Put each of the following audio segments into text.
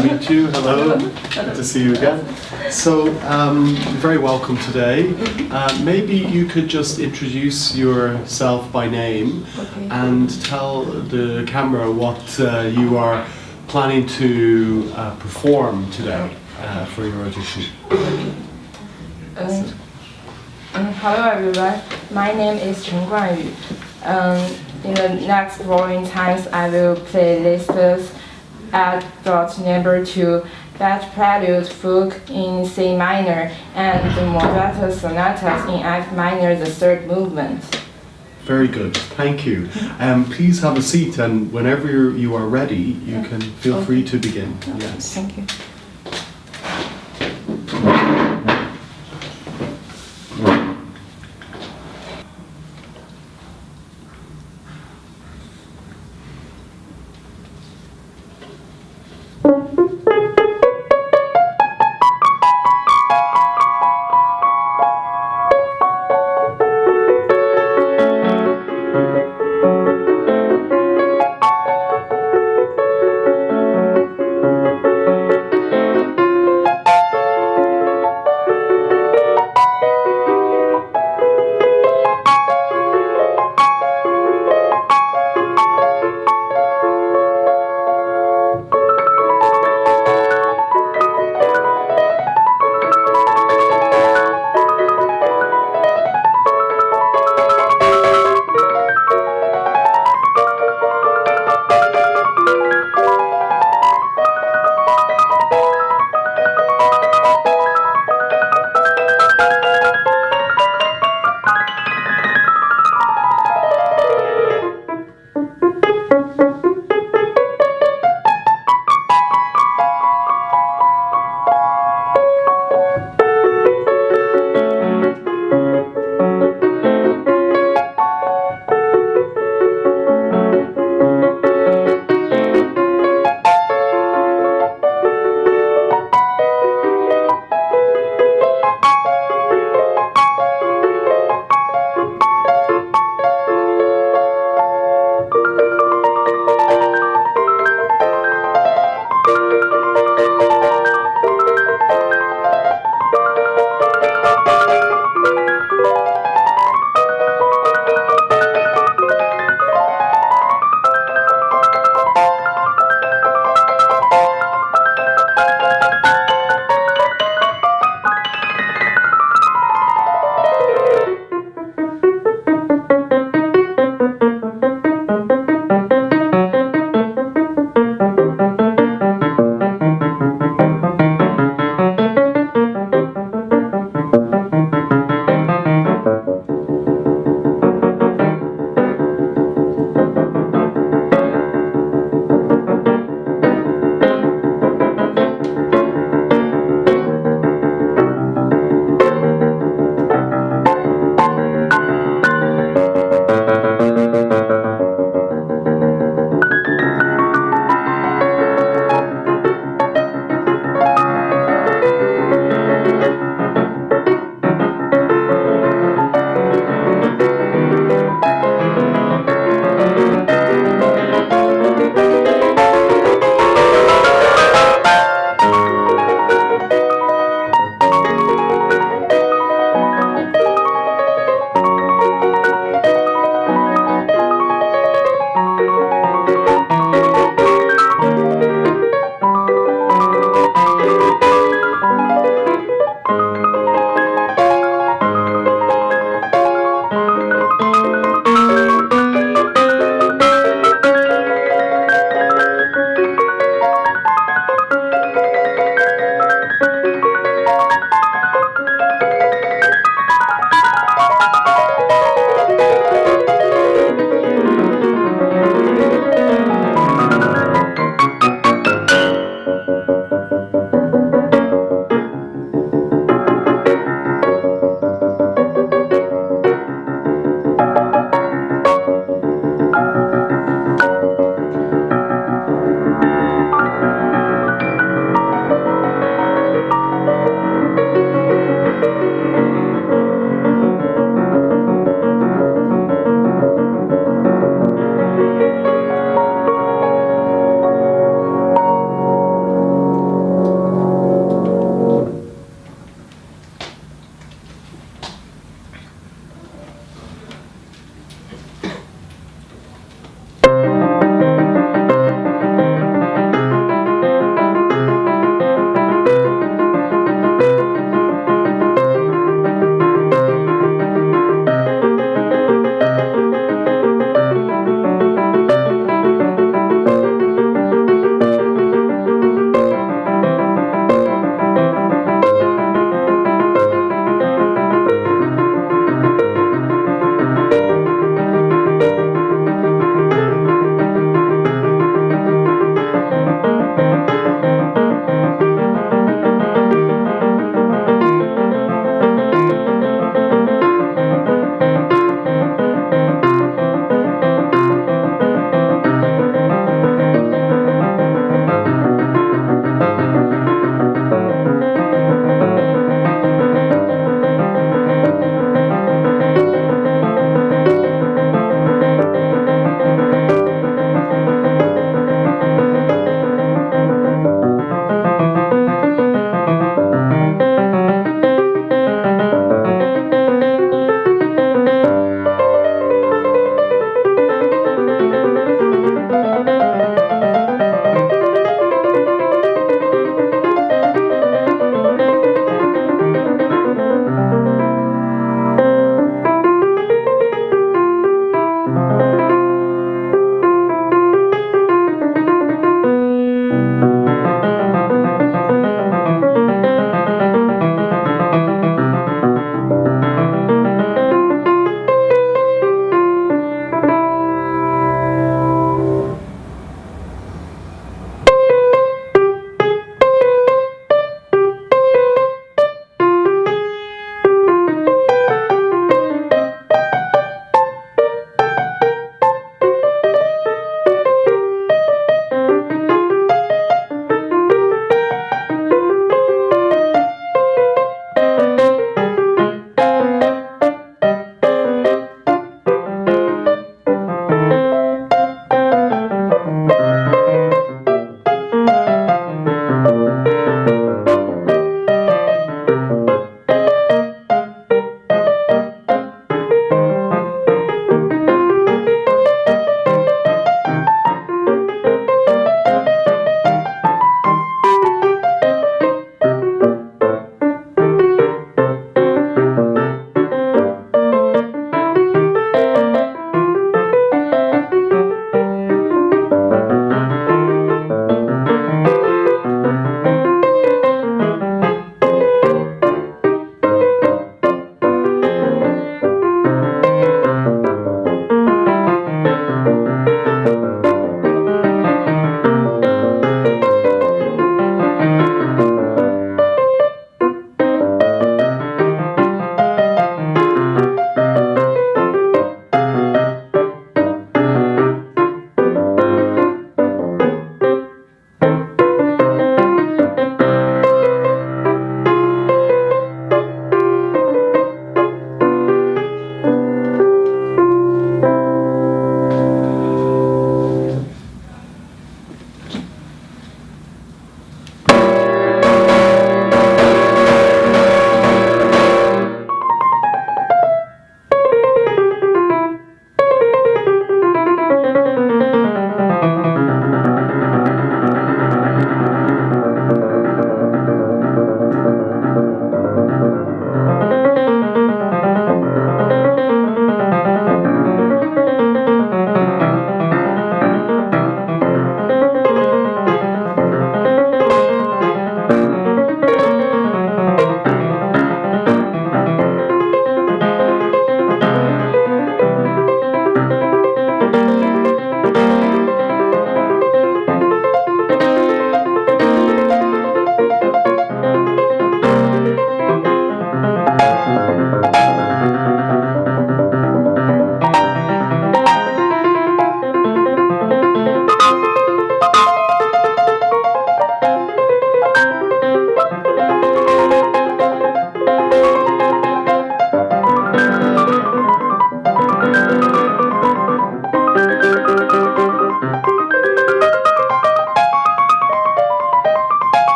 to meet you. Hello. Good to see you again. So, you're very welcome today. Maybe you could just introduce yourself by name and tell the camera what you are planning to perform today for your audition. Hello everyone, my name is Chen Guanyu. In the next following times, I will play Liszt's at dot number 2, Bach Prelude Fugue in C minor, and the Mozart sonatas in F minor, the third movement. Very good, thank you. Please have a seat, and whenever you are ready, you can feel free to begin. Yes. Thank you.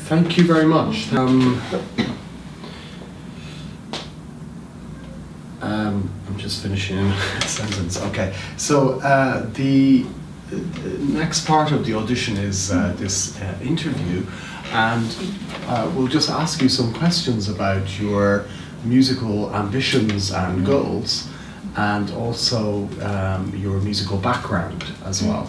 Thank you very much. I'm just finishing a sentence. Okay, so the next part of the audition is this interview, and we'll just ask you some questions about your musical ambitions and goals, and also your musical background as well.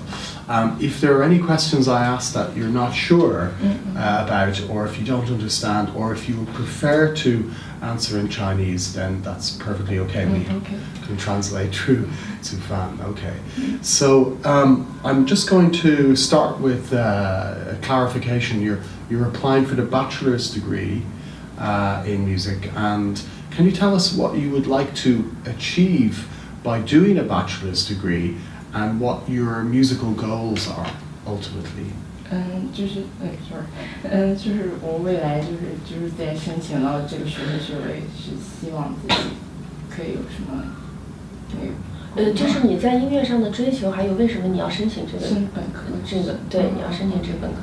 If there are any questions I ask that you're not sure about, or if you don't understand, or if you would prefer to answer in Chinese, then that's perfectly okay. We can translate through to Fan. Okay. So I'm just going to start with a clarification. You're applying for the bachelor's degree in music, and can you tell us what you would like to achieve by doing a bachelor's degree, and what your musical goals are ultimately? 就是我未来就是在申请到这个学位，是希望自己可以有什么这是你在音乐上的追求，还有为什么你要申请这个本科？这个对，你要申请这个本科。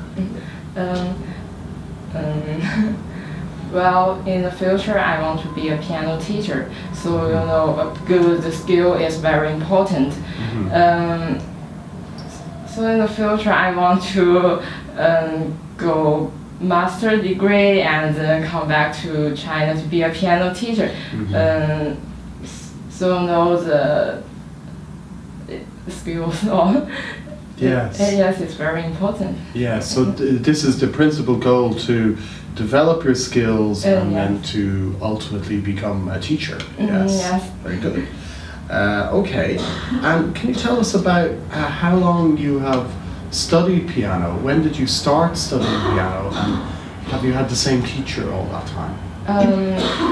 Well, in the future, I want to be a piano teacher. So a good skill is very important. So in the future, I want to go master degree and then come back to China to be a piano teacher. So know the skills on. Yes. Yes, it's very important. Yeah. So this is the principal goal, to develop your skills and then to ultimately become a teacher. Yes. Yes. Very good. Okay. And can you tell us about how long you have studied piano? When did you start studying piano, and have you had the same teacher all that time?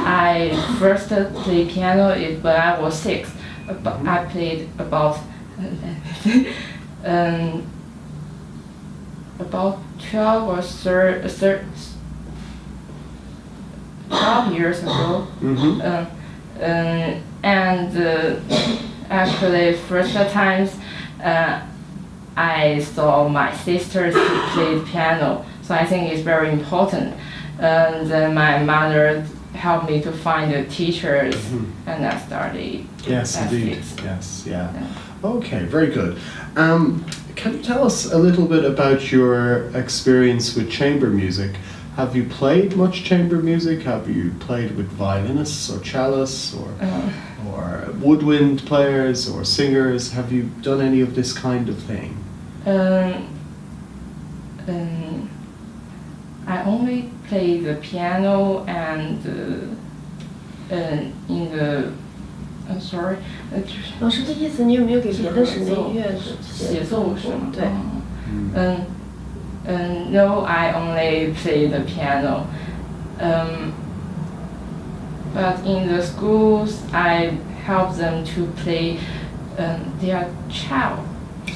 I first played piano when I was 6. But I played about 12 or 12 years ago. Actually, first times I saw my sisters play piano, so I think it's very important. And then my mother helped me to find the teachers, and I started. Yes, indeed. Yes, yeah. Okay, very good. Can you tell us a little bit about your experience with chamber music? Have you played much chamber music? Have you played with violinists or cellists or woodwind players or singers? Have you done any of this kind of thing? I only play the piano and in the sorry. 老师的意思，你有没有给别的室内音乐协奏是吗？对。No, I only play the piano. But in the schools, I help them to play their child.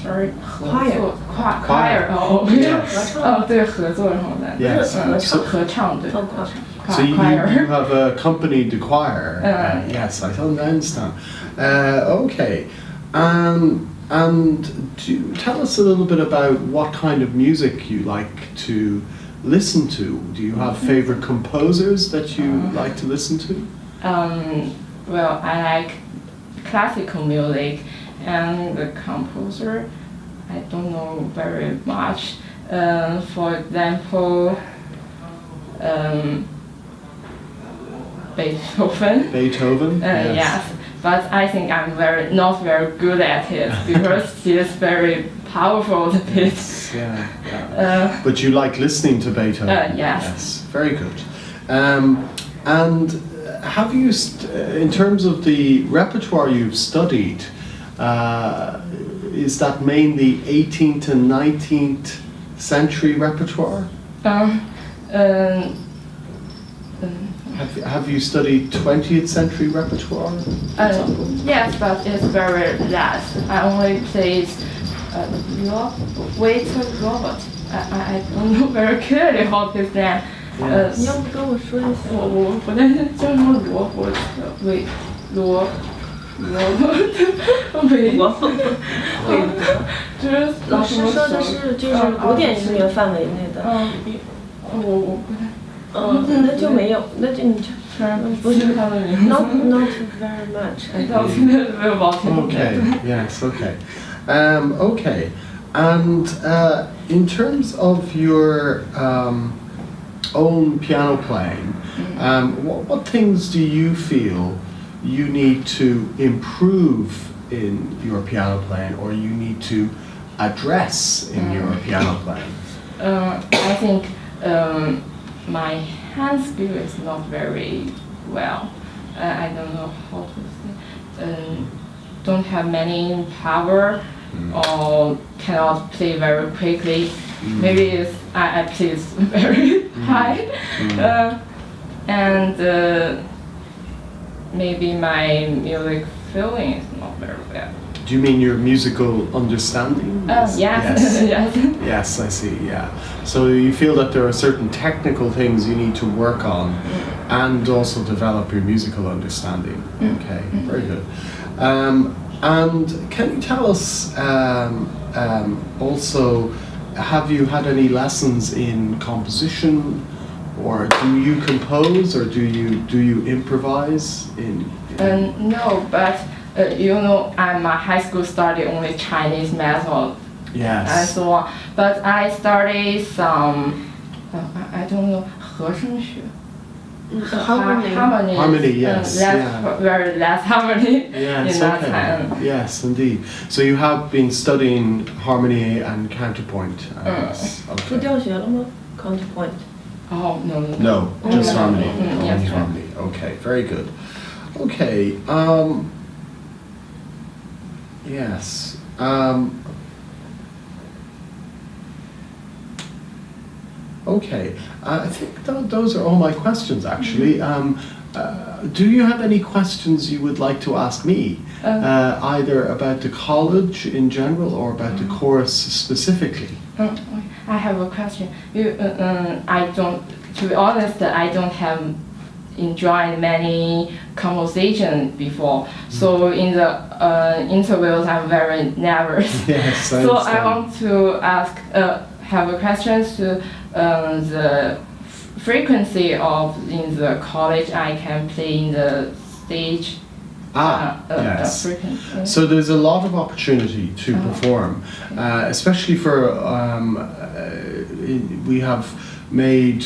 Sorry, choir. Oh, yes. 对，合作然后的。Yes. 合唱对。So you have accompanied the choir. Yes, I understand. Okay. And tell us a little bit about what kind of music you like to listen to. Do you have favorite composers that you like to listen to? Well, I like classical music, and the composer, I don't know very much. For example, Beethoven. Beethoven? Yes. But I think I'm not very good at it because he is very powerful. Yes, yeah. But you like listening to Beethoven? Yes. Very good. And have you, in terms of the repertoire you've studied, is that mainly 18th and 19th century repertoire? Have you studied 20th century repertoire? Yes, but it's very less. I only played Robert. I don't know very clearly how his name. 你要不跟我说一下？我不太叫什么罗伯韦罗。就是老师说的是就是古典音乐范围内的。我不太，那就没有，那就你就不是他的名字。 not very much. 到现在没有保听。 Okay, yes, okay. Okay, and in terms of your own piano playing, what things do you feel you need to improve in your piano playing, or you need to address in your piano playing? I think my hand skill is not very well. I don't know how to say. Don't have many power or cannot play very quickly. Maybe it's, I play very high. And maybe my music feeling is not very well. Do you mean your musical understanding? Yes. Yes. Yes. Yes, I see, yeah. So you feel that there are certain technical things you need to work on and also develop your musical understanding. Okay, very good. And can you tell us also, have you had any lessons in composition, or do you compose, or do you improvise in? No, but you know, my high school studied only Chinese method. Yes. And so on. But I studied some, I don't know, 和声学. Harmony. Harmony, yes. Very less harmony Yes, in that okay. time. Yes, indeed. So you have been studying harmony and counterpoint. Yes. 出 Okay. 调学了吗 ？Counterpoint. Oh, no. No, just harmony. Only Yes, harmony. Okay, very good. Okay. Yes. Okay, I think those are all my questions actually. Do you have any questions you would like to ask me? Either about the college in general or about the course specifically? I have a question. I don't, to be honest, I don't have enjoyed many conversations before. So in the interviews, I'm very nervous. Yes, I So understand. I want to ask, have a question to the frequency of in the college I can play in the stage. Yes. Frequency. So there's a lot of opportunity to perform, especially for we have made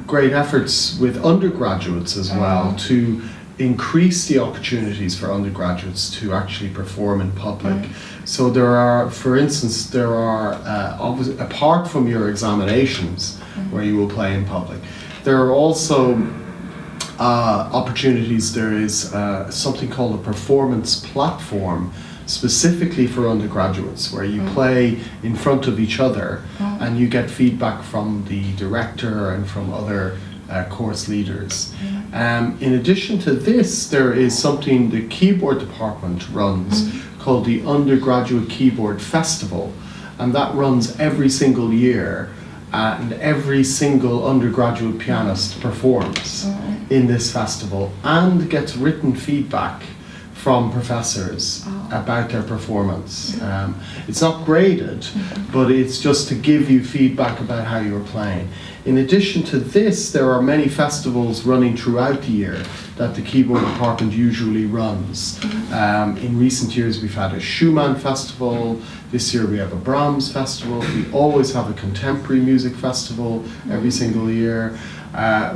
great efforts with undergraduates as well to increase the opportunities for undergraduates to actually perform in public. So there are, for instance, apart from your examinations where you will play in public, there are also opportunities. There is something called a performance platform specifically for undergraduates, where you play in front of each other and you get feedback from the director and from other course leaders. In addition to this, there is something the keyboard department runs called the Undergraduate Keyboard Festival, and that runs every single year, and every single undergraduate pianist performs in this festival and gets written feedback from professors about their performance. It's not graded, but it's just to give you feedback about how you're playing. In addition to this, there are many festivals running throughout the year that the keyboard department usually runs. In recent years, we've had a Schumann festival. This year we have a Brahms festival. We always have a contemporary music festival every single year.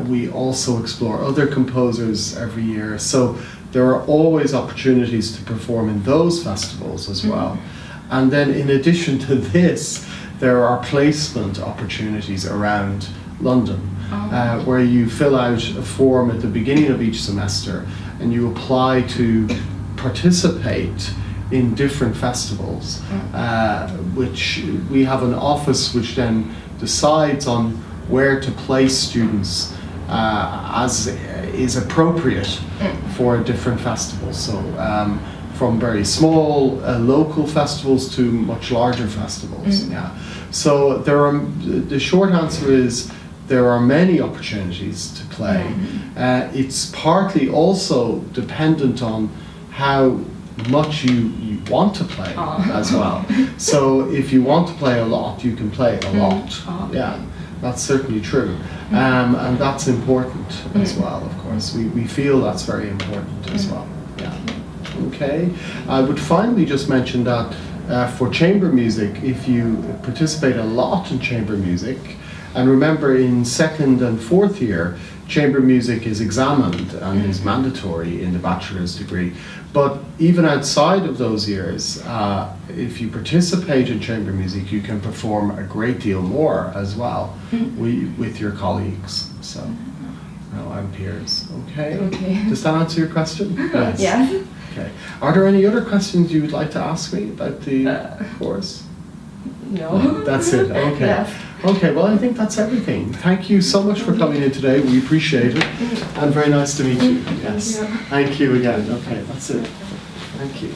We also explore other composers every year. So there are always opportunities to perform in those festivals as well. And then in addition to this, there are placement opportunities around London, where you fill out a form at the beginning of each semester and you apply to participate in different festivals, which we have an office which then decides on where to place students as is appropriate for different festivals. So from very small local festivals to much larger festivals. Yeah. So the short answer is there are many opportunities to play. It's partly also dependent on how much you want to play as well. So if you want to play a lot, you can play a lot. Yeah. That's certainly true. And that's important as well, of course. We feel that's very important as well. Yeah. Okay. I would finally just mention that for chamber music, if you participate a lot in chamber music, and remember in 2nd and 4th year, chamber music is examined and is mandatory in the bachelor's degree. But even outside of those years, if you participate in chamber music, you can perform a great deal more as well with your colleagues. So, and peers. Okay. Okay. Does that answer your question? Yes. Yes. Okay. Are there any other questions you would like to ask me about the course? No. That's it. Okay. Yes. Okay, well, I think that's everything. Thank you so much for coming in today. We appreciate it. And very nice to meet you. Yes. Thank you again. Okay, that's it. Thank you.